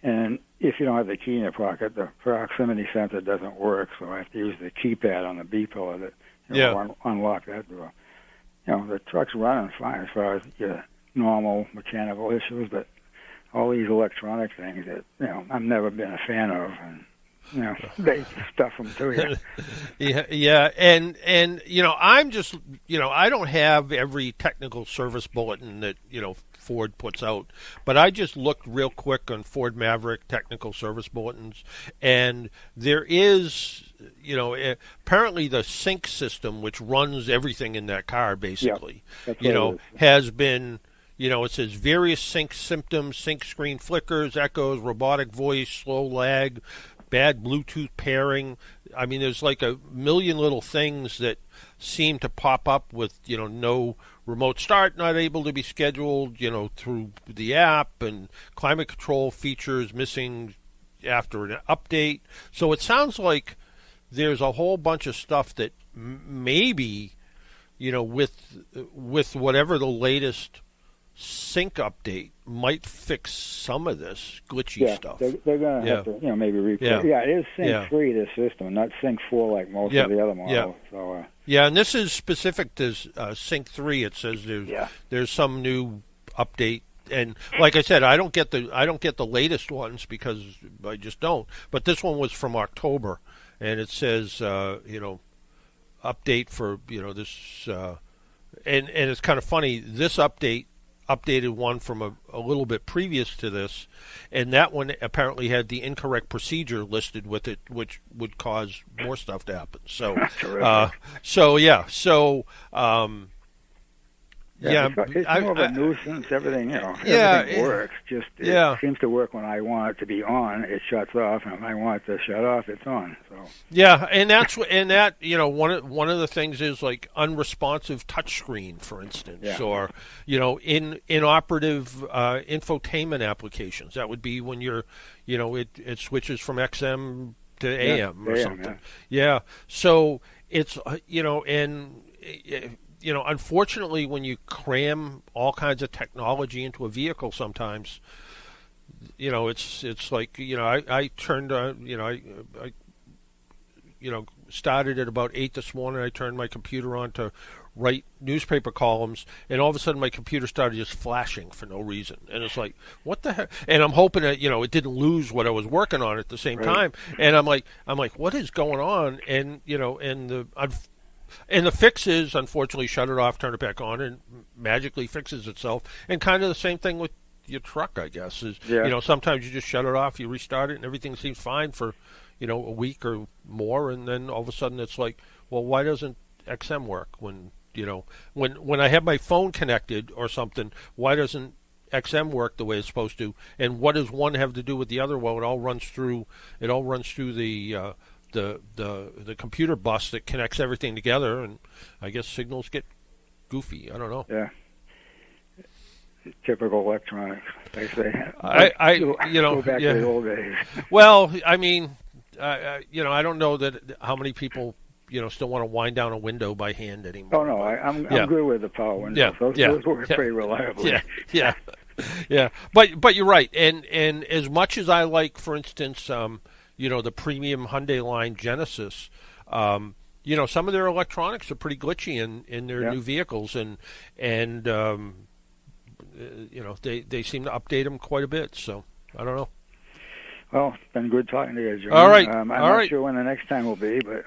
And if you don't have the key in your pocket, the proximity sensor doesn't work, so I have to use the keypad on the B pillar to unlock that door. The truck's running fine as far as your normal mechanical issues, but all these electronic things that, I've never been a fan of, and, they stuff them to you. And I'm just, I don't have every technical service bulletin that, Ford puts out, but I just looked real quick on Ford Maverick technical service bulletins, and there is, apparently the sync system, which runs everything in that car, basically, has been, it says various sync symptoms, sync screen flickers, echoes, robotic voice, slow lag, bad Bluetooth pairing. I mean, there's like a million little things that seem to pop up with, no remote start, not able to be scheduled, through the app, and climate control features missing after an update. So it sounds like there's a whole bunch of stuff that maybe, with whatever the latest sync update might fix some of this glitchy stuff. They're going to have to, maybe replay. Yeah, it is sync 3, this system, not sync 4 like most of the other models. So, and this is specific to sync 3. It says there's some new update, and like I said, I don't get the latest ones because I just don't. But this one was from October, and it says update for this, and it's kind of funny. This updated one from a little bit previous to this, and that one apparently had the incorrect procedure listed with it, which would cause more stuff to happen. So, it's more of a nuisance. Everything, everything works. Just it seems to work when I want it to be on. It shuts off, and when I want it to shut off, it's on. So one of the things is like unresponsive touchscreen, for instance, or inoperative infotainment applications. That would be when you're, it switches from XM to AM or something. So it's unfortunately, when you cram all kinds of technology into a vehicle, sometimes, it's like, I turned on, started at about 8 this morning. I turned my computer on to write newspaper columns, and all of a sudden my computer started just flashing for no reason. And it's like, what the heck? And I'm hoping that, it didn't lose what I was working on at the same time. And I'm like, what is going on? And, and the fix is, unfortunately, shut it off, turn it back on, and magically fixes itself. And kind of the same thing with your truck, I guess. Is sometimes you just shut it off, you restart it, and everything seems fine for, a week or more, and then all of a sudden it's like, well, why doesn't XM work when when I have my phone connected or something? Why doesn't XM work the way it's supposed to? And what does one have to do with the other? Well, it all runs through the computer bus that connects everything together, and I guess signals get goofy. I don't know. Yeah. Typical electronics, they say. Go back to the old days. Well, I mean, I don't know how many people still want to wind down a window by hand anymore. Oh no, I'm good with the power windows. Those work pretty reliably. Yeah. But you're right, and as much as I like, for instance, the premium Hyundai line Genesis, some of their electronics are pretty glitchy in their new vehicles, and they seem to update them quite a bit. So I don't know. Well, it's been good talking to you, John. All right. I'm not sure when the next time will be, but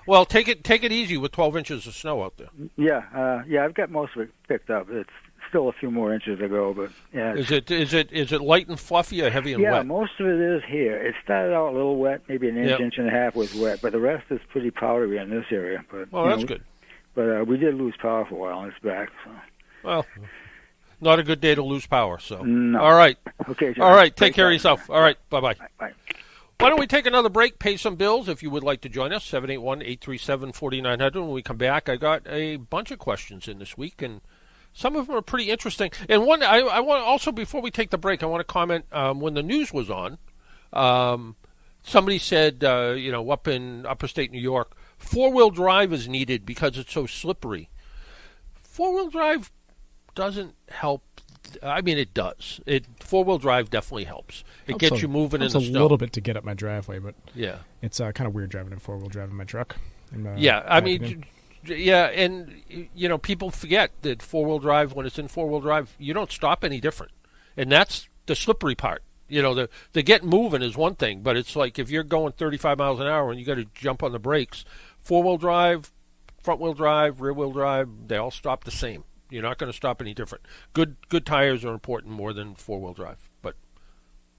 we'll take it easy with 12 inches of snow out there. Yeah, I've got most of it picked up. It's still a few more inches to go, but yeah. Is it light and fluffy or heavy and wet? Yeah, most of it is here. It started out a little wet, maybe an inch and a half was wet, but the rest is pretty powdery in this area. But that's good. But we did lose power for a while, and it's back. So. Well, not a good day to lose power. So no. All right. Okay. John. All right. Take care of yourself. All right. Bye-bye. Bye. Why don't we take another break, pay some bills if you would like to join us, 781-837-4900. When we come back, I got a bunch of questions in this week, and some of them are pretty interesting. And one, I want also, before we take the break, I want to comment, when the news was on, somebody said, up in upper state New York, four-wheel drive is needed because it's so slippery. Four-wheel drive doesn't help. I mean, it does. Four-wheel drive definitely helps. It gets you moving in the snow. It's a little bit to get up my driveway, but it's kind of weird driving a four-wheel drive in my truck. And people forget that four-wheel drive, when it's in four-wheel drive, you don't stop any different, and that's the slippery part. The get moving is one thing, but it's like if you're going 35 miles an hour and you got to jump on the brakes. Four-wheel drive, front-wheel drive, rear-wheel drive, they all stop the same. You're not going to stop any different. Good tires are important more than four-wheel drive, but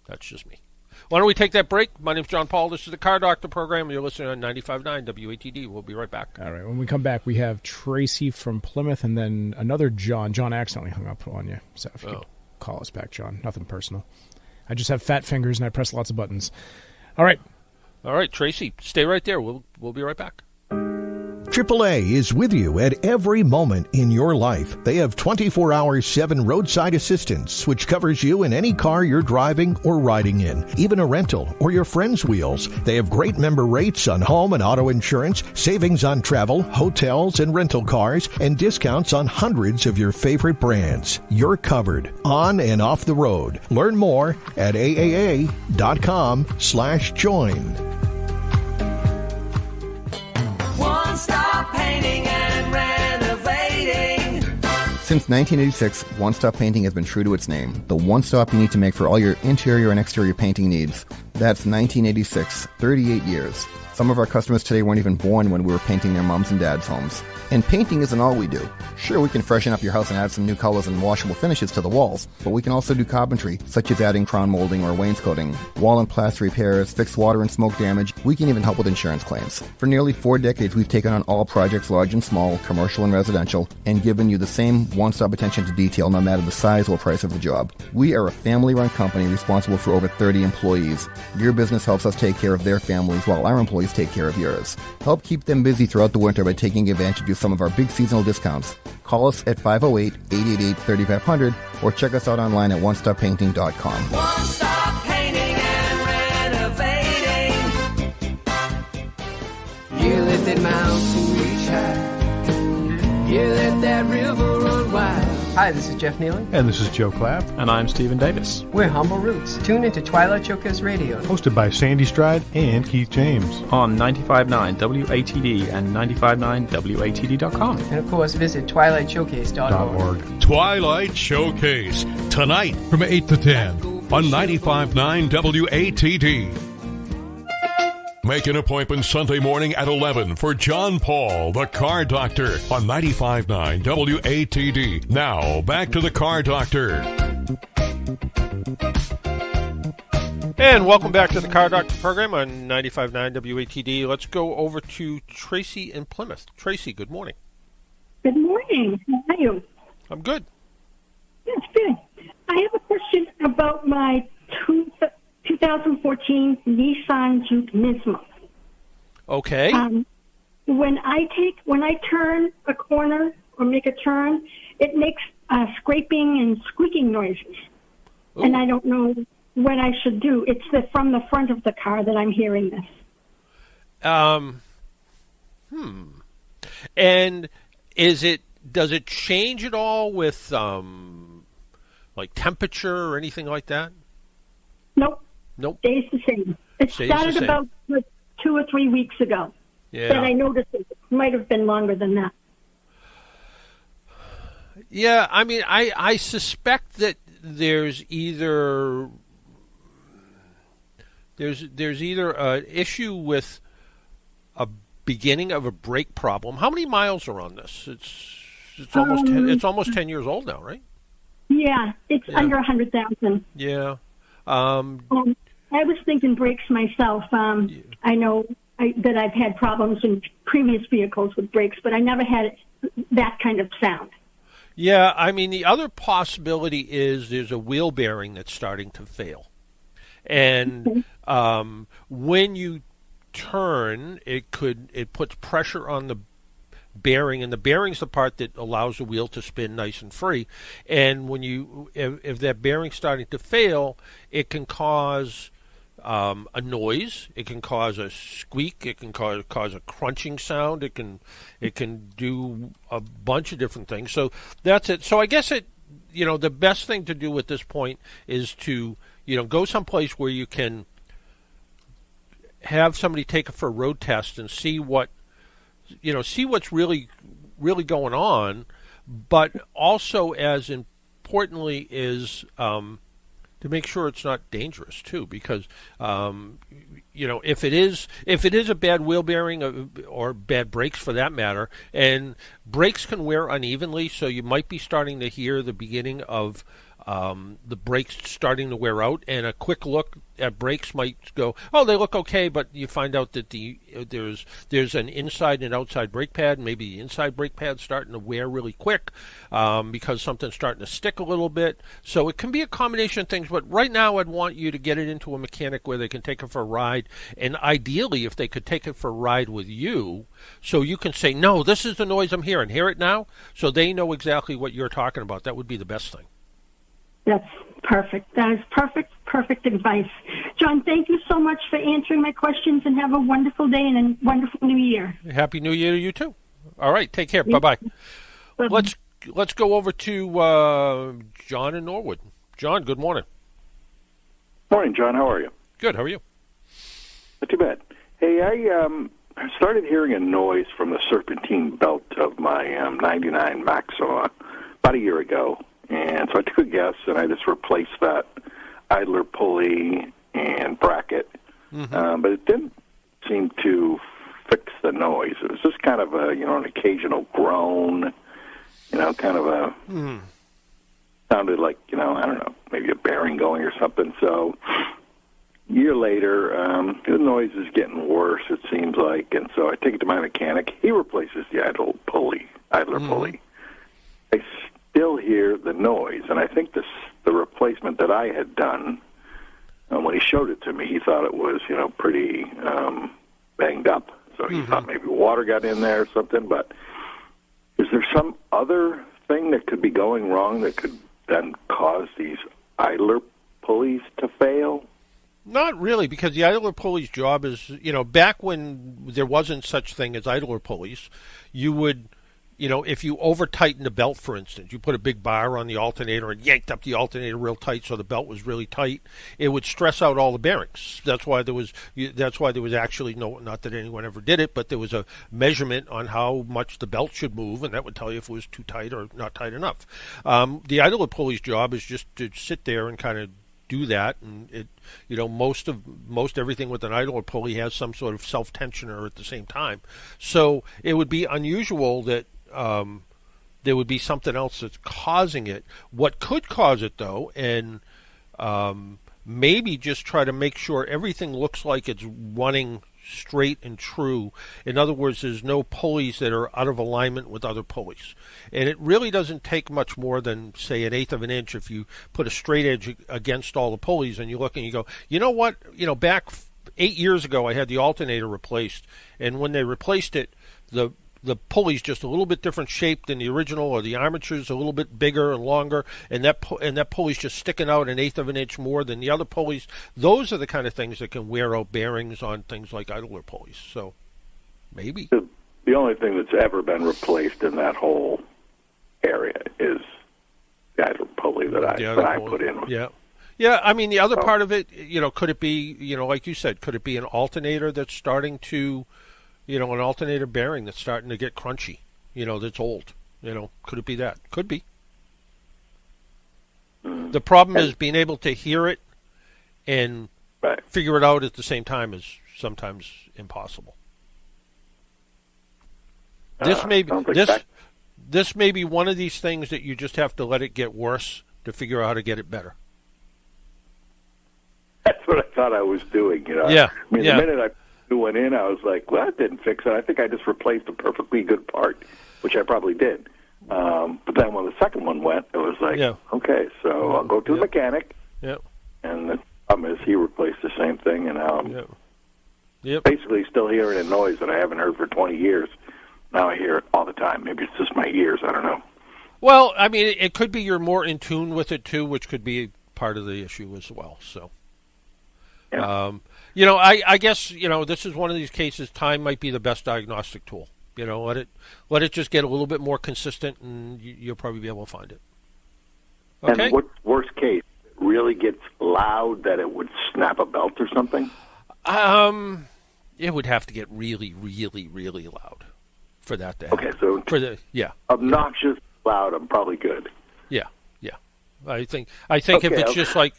that's just me. why don't we take that break? My name's John Paul. This is the Car Doctor program. You're listening on 95.9 WATD. We'll be right back. All right. When we come back, we have Tracy from Plymouth and then another John. John accidentally hung up on you. So if you could call us back, John. Nothing personal. I just have fat fingers and I press lots of buttons. All right. All right, Tracy, stay right there. We'll be right back. AAA is with you at every moment in your life. They have 24-hour 7 roadside assistance, which covers you in any car you're driving or riding in, even a rental or your friend's wheels. They have great member rates on home and auto insurance, savings on travel, hotels, and rental cars, and discounts on hundreds of your favorite brands. You're covered on and off the road. Learn more at aaa.com/join. One-stop painting and renovating. Since 1986, One Stop Painting has been true to its name. The one stop you need to make for all your interior and exterior painting needs. That's 1986, 38 years. Some of our customers today weren't even born when we were painting their moms and dads' homes. And painting isn't all we do. Sure, we can freshen up your house and add some new colors and washable finishes to the walls, but we can also do carpentry, such as adding crown molding or wainscoting, wall and plaster repairs, fix water and smoke damage. We can even help with insurance claims. For nearly 4 decades, we've taken on all projects, large and small, commercial and residential, and given you the same one-stop attention to detail no matter the size or price of the job. We are a family-run company responsible for over 30 employees. Your business helps us take care of their families while our employees take care of yours. Help keep them busy throughout the winter by taking advantage of some of our big seasonal discounts. Call us at 508-888-3500 or check us out online at onestoppainting.com. One stop painting and renovating. You lifted mountains to reach high. You let that river run wild. Hi, this is Jeff Nealon. And this is Joe Clapp. And I'm Stephen Davis. We're Humble Roots. Tune into Twilight Showcase Radio. Hosted by Sandy Stride and Keith James. On 95.9 WATD and 95.9WATD.com. And of course, visit twilightshowcase.org. Twilight Showcase, tonight from 8 to 10 on 95.9 WATD. Make an appointment Sunday morning at 11 for John Paul, the Car Doctor, on 95.9 WATD. Now, back to the Car Doctor. And welcome back to the Car Doctor program on 95.9 WATD. Let's go over to Tracy in Plymouth. Tracy, good morning. Good morning. How are you? I'm good. Yes, good. I have a question about my 2014 Nissan Juke Nismo. Okay. When I turn a corner or make a turn, it makes scraping and squeaking noises. Ooh. And I don't know what I should do. It's from the front of the car that I'm hearing this. And does it change at all with like temperature or anything like that? Nope. Stays the same. It started about 2 or 3 weeks ago. Yeah. That I noticed it might have been longer than that. Yeah, I mean, I suspect that there's either an issue with a beginning of a brake problem. How many miles are on this? It's almost 10 years old now, right? Yeah, it's under 100,000. Yeah. I was thinking brakes myself. I know that I've had problems in previous vehicles with brakes, but I never had that kind of sound. Yeah, I mean, the other possibility is there's a wheel bearing that's starting to fail. And when you turn, it puts pressure on the bearing, and the bearing's the part that allows the wheel to spin nice and free. And when if that bearing's starting to fail, it can cause a noise. It can cause a squeak. It can cause a crunching sound. It can do a bunch of different things. So that's it. So I guess the best thing to do at this point is to go someplace where you can have somebody take it for a road test and see what's really going on, but also as importantly is to make sure it's not dangerous too, because if it is a bad wheel bearing or bad brakes for that matter, and brakes can wear unevenly, so you might be starting to hear the beginning of the brakes starting to wear out, and a quick look at brakes might go, oh, they look okay, but you find out that there's an inside and outside brake pad. Maybe the inside brake pad's starting to wear really quick because something's starting to stick a little bit. So it can be a combination of things, but right now I'd want you to get it into a mechanic where they can take it for a ride, and ideally if they could take it for a ride with you, so you can say, no, this is the noise I'm hearing. Hear it now? So they know exactly what you're talking about. That would be the best thing. That's perfect. That is perfect advice. John, thank you so much for answering my questions, and have a wonderful day and a wonderful new year. Happy New Year to you too. All right, take care. Bye-bye. Let's go over to John in Norwood. John, good morning. Morning, John. How are you? Good. How are you? Not too bad. Hey, I started hearing a noise from the serpentine belt of my 99 Maxima about a year ago. And so I took a guess, and I just replaced that idler pulley and bracket. Mm-hmm. But it didn't seem to fix the noise. It was just kind of an occasional groan, kind of a, sounded like, I don't know, maybe a bearing going or something. So a year later, the noise is getting worse, it seems like. And so I take it to my mechanic. He replaces the idler pulley. I still hear the noise, and I think the replacement that I had done, when he showed it to me, he thought it was, pretty banged up. So he thought maybe water got in there or something. But is there some other thing that could be going wrong that could then cause these idler pulleys to fail? Not really, because the idler pulley's job is, back when there wasn't such thing as idler pulleys, you would, if you over-tightened the belt, for instance, you put a big bar on the alternator and yanked up the alternator real tight so the belt was really tight, it would stress out all the bearings. That's why there was actually not that anyone ever did it, but there was a measurement on how much the belt should move, and that would tell you if it was too tight or not tight enough. The idler pulley's job is just to sit there and kind of do that, and it, most everything with an idler pulley has some sort of self-tensioner at the same time. So it would be unusual that there would be something else that's causing it. What could cause it, though, and maybe just try to make sure everything looks like it's running straight and true. In other words, there's no pulleys that are out of alignment with other pulleys. And it really doesn't take much more than, say, 1/8 of an inch if you put a straight edge against all the pulleys and you look and you go, you know what? Back 8 years ago I had the alternator replaced, and when they replaced it, the pulley's just a little bit different shape than the original, or the armature's a little bit bigger and longer, and that pulley's just sticking out 1/8 of an inch more than the other pulleys. Those are the kind of things that can wear out bearings on things like idler pulleys. So maybe. The only thing that's ever been replaced in that whole area is the idler pulley that I put in. Yeah. Yeah, I mean, the other part of it, could it be, like you said, could it be an alternator that's starting to, an alternator bearing that's starting to get crunchy, that's old. Could it be that? Could be. The problem is being able to hear it and figure it out at the same time is sometimes impossible. This may be one of these things that you just have to let it get worse to figure out how to get it better. That's what I thought I was doing, Yeah. I mean, the minute I went in, I was like, well, that didn't fix it. I think I just replaced a perfectly good part, which I probably did. But then when the second one went, it was like, okay, so I'll go to the mechanic. Yep. And the problem is he replaced the same thing, and now I'm basically still hearing a noise that I haven't heard for 20 years. Now I hear it all the time. Maybe it's just my ears. I don't know. Well, I mean, it could be you're more in tune with it, too, which could be part of the issue as well. So. Yeah. I guess, this is one of these cases, time might be the best diagnostic tool. Let it just get a little bit more consistent, and you'll probably be able to find it. Okay? And what's worst case? It really gets loud that it would snap a belt or something? It would have to get really, really, really loud for that to happen. Okay, so obnoxious loud, I'm probably good. Yeah. I think if it's just like,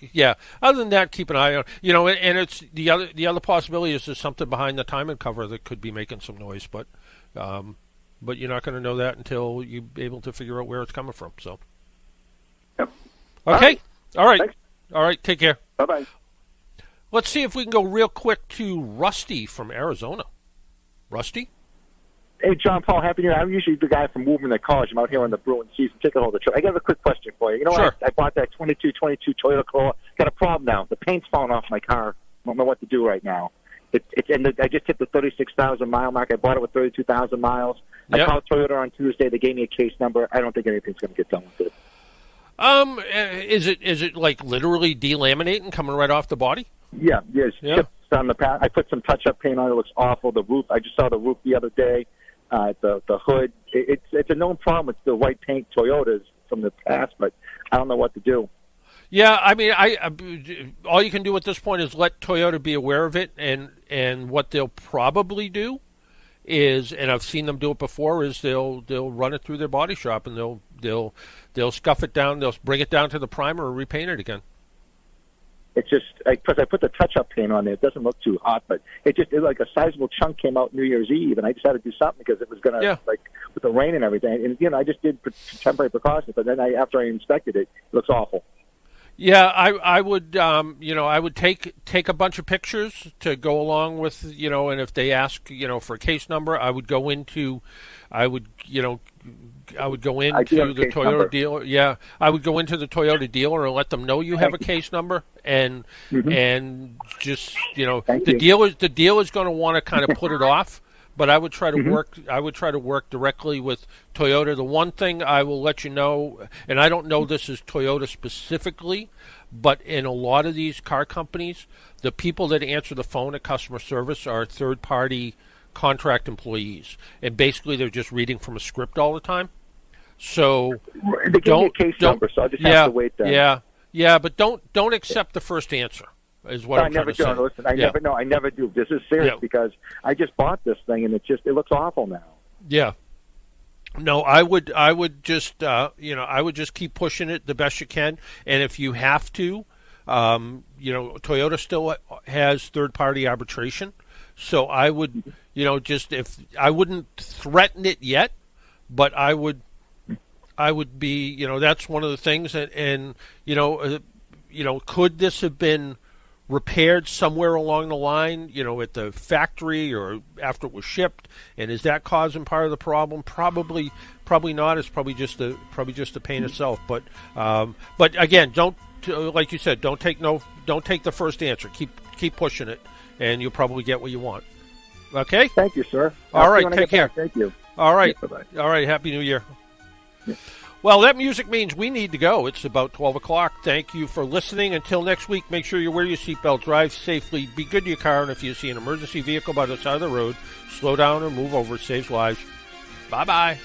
other than that, keep an eye on, and it's the other possibility is there's something behind the timing cover that could be making some noise, but you're not going to know that until you're able to figure out where it's coming from. So, Okay. All right. Thanks. All right. Take care. Bye-bye. Let's see if we can go real quick to Rusty from Arizona. Rusty? Hey, John Paul, Happy New Year. I'm usually the guy from movement at college. I'm out here on the Bruin season. Take a hold of the truck. I got a quick question for you. You know, sure. I bought that 22 Toyota Corolla. Got a problem now. The paint's falling off my car. I don't know what to do right now. I just hit the 36,000 mile mark. I bought it with 32,000 miles. Yep. I called Toyota on Tuesday. They gave me a case number. I don't think anything's going to get done with it. Is it like literally delaminating coming right off the body? Yeah, there's chips on the past. I put some touch-up paint on it. It looks awful. The roof. I just saw the roof the other day. The hood. It's a known problem. It's the white paint Toyotas from the past, but I don't know what to do. Yeah, I mean, all you can do at this point is let Toyota be aware of it, and what they'll probably do is, and I've seen them do it before, is they'll run it through their body shop and they'll scuff it down, they'll bring it down to the primer and repaint it again. It's just because I put the touch-up paint on there. It doesn't look too hot, but it like a sizable chunk came out New Year's Eve, and I just had to do something because it was going to like with the rain and everything. And I just did temporary precautions, but then after I inspected it, it looks awful. Yeah, I would I would take a bunch of pictures to go along with, and if they ask, for a case number, I would go into the Toyota dealer. Yeah, I would go into the Toyota dealer and let them know you have a case number, and just the dealer's going to want to kind of put it off. But I would try to work. I would try to work directly with Toyota. The one thing I will let you know, and I don't know this is Toyota specifically, but in a lot of these car companies, the people that answer the phone at customer service are third-party contract employees, and basically they're just reading from a script all the time. So they give me a case number, so I just have to wait then. Yeah, but don't accept the first answer. Is what I'm trying to say. Listen, I never do. This is serious because I just bought this thing and it looks awful now. Yeah. No, I would just I would just keep pushing it the best you can, and if you have to, Toyota still has third-party arbitration, so I would I wouldn't threaten it yet, but I would be that's one of the things, and could this have been repaired somewhere along the line, at the factory or after it was shipped, and is that causing part of the problem? Probably not. It's probably just the paint itself. But again, don't, like you said, don't take the first answer. Keep pushing it, and you'll probably get what you want. Okay. Thank you, sir. All right. Take care. Thank you. All right. Yeah, bye-bye. All right. Happy New Year. Yeah. Well, that music means we need to go. It's about 12 o'clock. Thank you for listening. Until next week, make sure you wear your seatbelt, drive safely, be good to your car, and if you see an emergency vehicle by the side of the road, slow down or move over. It saves lives. Bye-bye.